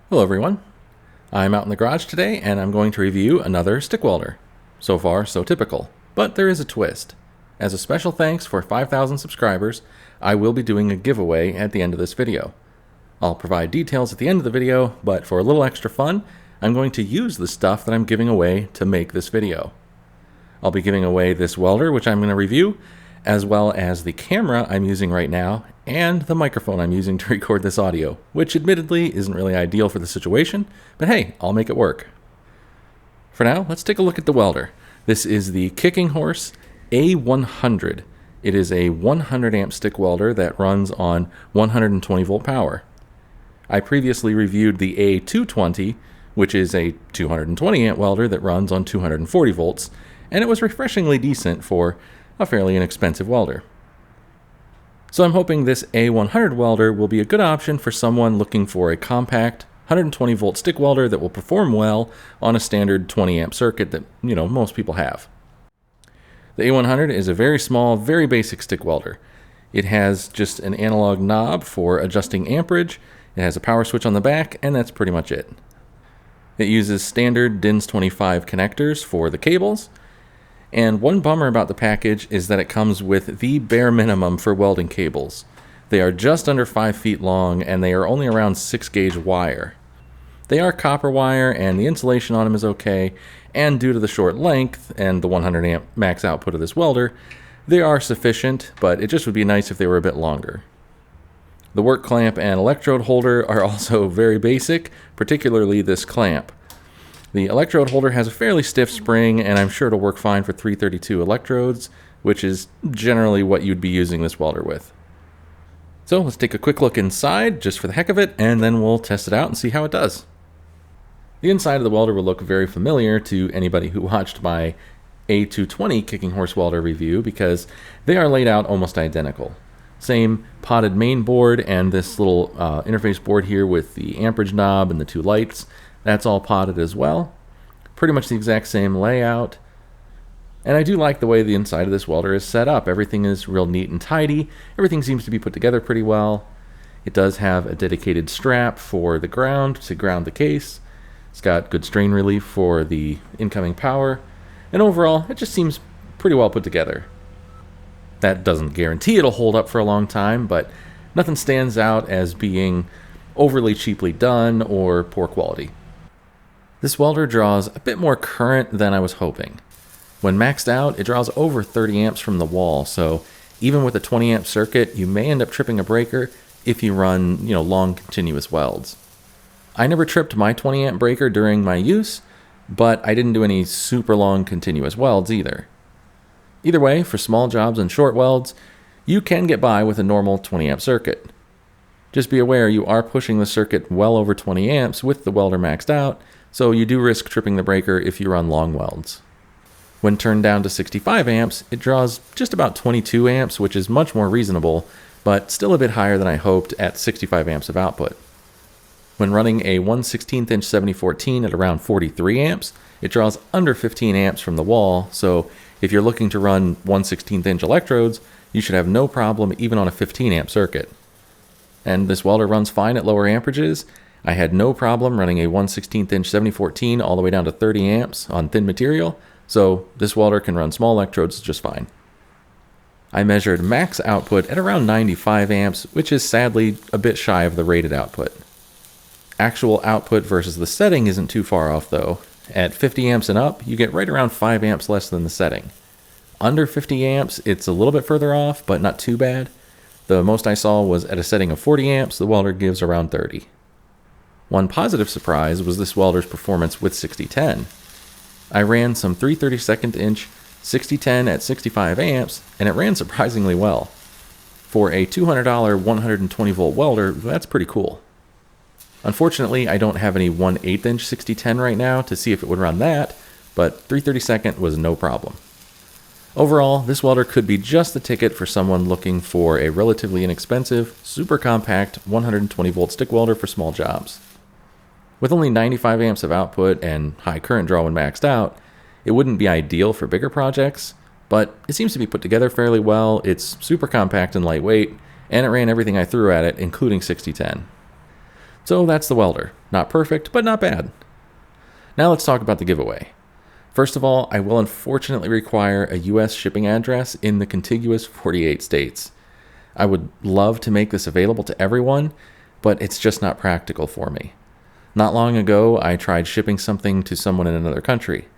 Hello everyone. I'm out in the garage today and I'm going to review another stick welder. So far, so typical. But there is a twist. As a special thanks for 5,000 subscribers, I will be doing a giveaway at the end of this video. I'll provide details at the end of the video, but for a little extra fun, I'm going to use the stuff that I'm giving away to make this video. I'll be giving away this welder, which I'm going to review, as well as the camera I'm using right now, and the microphone I'm using to record this audio, which admittedly isn't really ideal for the situation, but hey, I'll make it work. For now, let's take a look at the welder. This is the Kicking Horse A100. It is a 100 amp stick welder that runs on 120 volt power. I previously reviewed the A220, which is a 220 amp welder that runs on 240 volts, and it was refreshingly decent for a fairly inexpensive welder. So I'm hoping this A100 welder will be a good option for someone looking for a compact 120 volt stick welder that will perform well on a standard 20 amp circuit that, most people have. The A100 is a very small, very basic stick welder. It has just an analog knob for adjusting amperage, it has a power switch on the back, and that's pretty much it. It uses standard DINS 25 connectors for the cables. And one bummer about the package is that it comes with the bare minimum for welding cables. They are just under 5 feet long and they are only around 6 gauge wire. They are copper wire and the insulation on them is okay, and due to the short length and the 100 amp max output of this welder, they are sufficient, but it just would be nice if they were a bit longer. The work clamp and electrode holder are also very basic, particularly this clamp. The electrode holder has a fairly stiff spring, and I'm sure it'll work fine for 332 electrodes, which is generally what you'd be using this welder with. So let's take a quick look inside, just for the heck of it, and then we'll test it out and see how it does. The inside of the welder will look very familiar to anybody who watched my A220 Kicking Horse welder review, because they are laid out almost identical. Same potted main board and this little interface board here with the amperage knob and the 2 lights. That's all potted as well. Pretty much the exact same layout. And I do like the way the inside of this welder is set up. Everything is real neat and tidy. Everything seems to be put together pretty well. It does have a dedicated strap for the ground to ground the case. It's got good strain relief for the incoming power. And overall, it just seems pretty well put together. That doesn't guarantee it'll hold up for a long time, but nothing stands out as being overly cheaply done or poor quality. This welder draws a bit more current than I was hoping. When maxed out, it draws over 30 amps from the wall, so even with a 20 amp circuit, you may end up tripping a breaker if you run, long continuous welds. I never tripped my 20 amp breaker during my use, but I didn't do any super long continuous welds either. Either way, for small jobs and short welds, you can get by with a normal 20 amp circuit. Just be aware you are pushing the circuit well over 20 amps with the welder maxed out, so you do risk tripping the breaker if you run long welds. When turned down to 65 amps, it draws just about 22 amps, which is much more reasonable, but still a bit higher than I hoped at 65 amps of output. When running a 1/16 inch 7014 at around 43 amps, it draws under 15 amps from the wall, so if you're looking to run 1/16 inch electrodes, you should have no problem even on a 15 amp circuit. And this welder runs fine at lower amperages. I had no problem running a 1/16 inch 7014 all the way down to 30 amps on thin material, so this welder can run small electrodes just fine. I measured max output at around 95 amps, which is sadly a bit shy of the rated output. Actual output versus the setting isn't too far off though. At 50 amps and up, you get right around 5 amps less than the setting. Under 50 amps, it's a little bit further off, but not too bad. The most I saw was at a setting of 40 amps, the welder gives around 30. One positive surprise was this welder's performance with 6010. I ran some 3/32 inch 6010 at 65 amps, and it ran surprisingly well. For a $200 120 volt welder, that's pretty cool. Unfortunately, I don't have any 1/8 inch 6010 right now to see if it would run that, but 3/32 was no problem. Overall, this welder could be just the ticket for someone looking for a relatively inexpensive, super compact 120 volt stick welder for small jobs. With only 95 amps of output and high current draw when maxed out, it wouldn't be ideal for bigger projects, but it seems to be put together fairly well. It's super compact and lightweight, and it ran everything I threw at it, including 6010. So that's the welder. Not perfect, but not bad. Now let's talk about the giveaway. First of all, I will unfortunately require a US shipping address in the contiguous 48 states. I would love to make this available to everyone, but it's just not practical for me. Not long ago, I tried shipping something to someone in another country.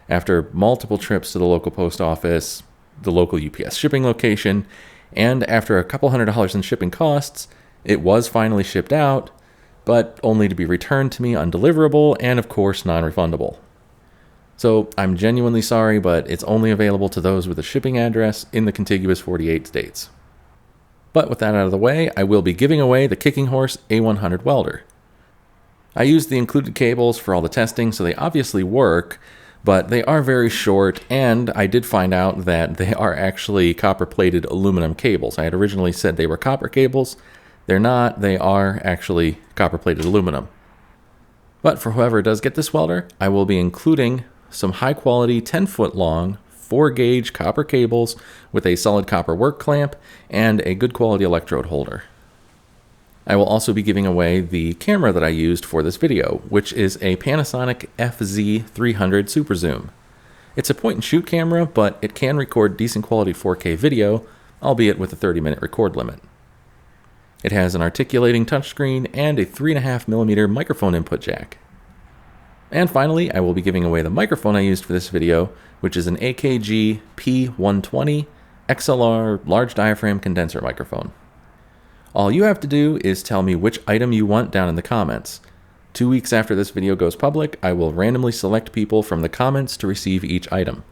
After multiple trips to the local post office, the local UPS shipping location, and after a couple $100 in shipping costs, it was finally shipped out, but only to be returned to me undeliverable and, of course, non-refundable. So I'm genuinely sorry, but it's only available to those with a shipping address in the contiguous 48 states. But with that out of the way, I will be giving away the Kicking Horse A100 welder. I used the included cables for all the testing, so they obviously work, but they are very short, and I did find out that they are actually copper-plated aluminum cables. I had originally said they were copper cables. They're not. They are actually copper-plated aluminum. But for whoever does get this welder, I will be including some high-quality 10-foot-long 4-gauge copper cables with a solid copper work clamp and a good quality electrode holder. I will also be giving away the camera that I used for this video, which is a Panasonic FZ300 Super Zoom. It's a point-and-shoot camera, but it can record decent quality 4K video, albeit with a 30-minute record limit. It has an articulating touchscreen and a 3.5mm microphone input jack. And finally, I will be giving away the microphone I used for this video, which is an AKG P120 XLR large diaphragm condenser microphone. All you have to do is tell me which item you want down in the comments. 2 weeks after this video goes public, I will randomly select people from the comments to receive each item.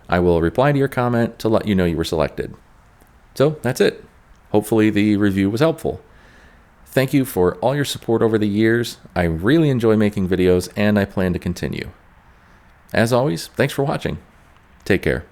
I will reply to your comment to let you know you were selected. So that's it. Hopefully the review was helpful. Thank you for all your support over the years. I really enjoy making videos, and I plan to continue. As always, thanks for watching. Take care.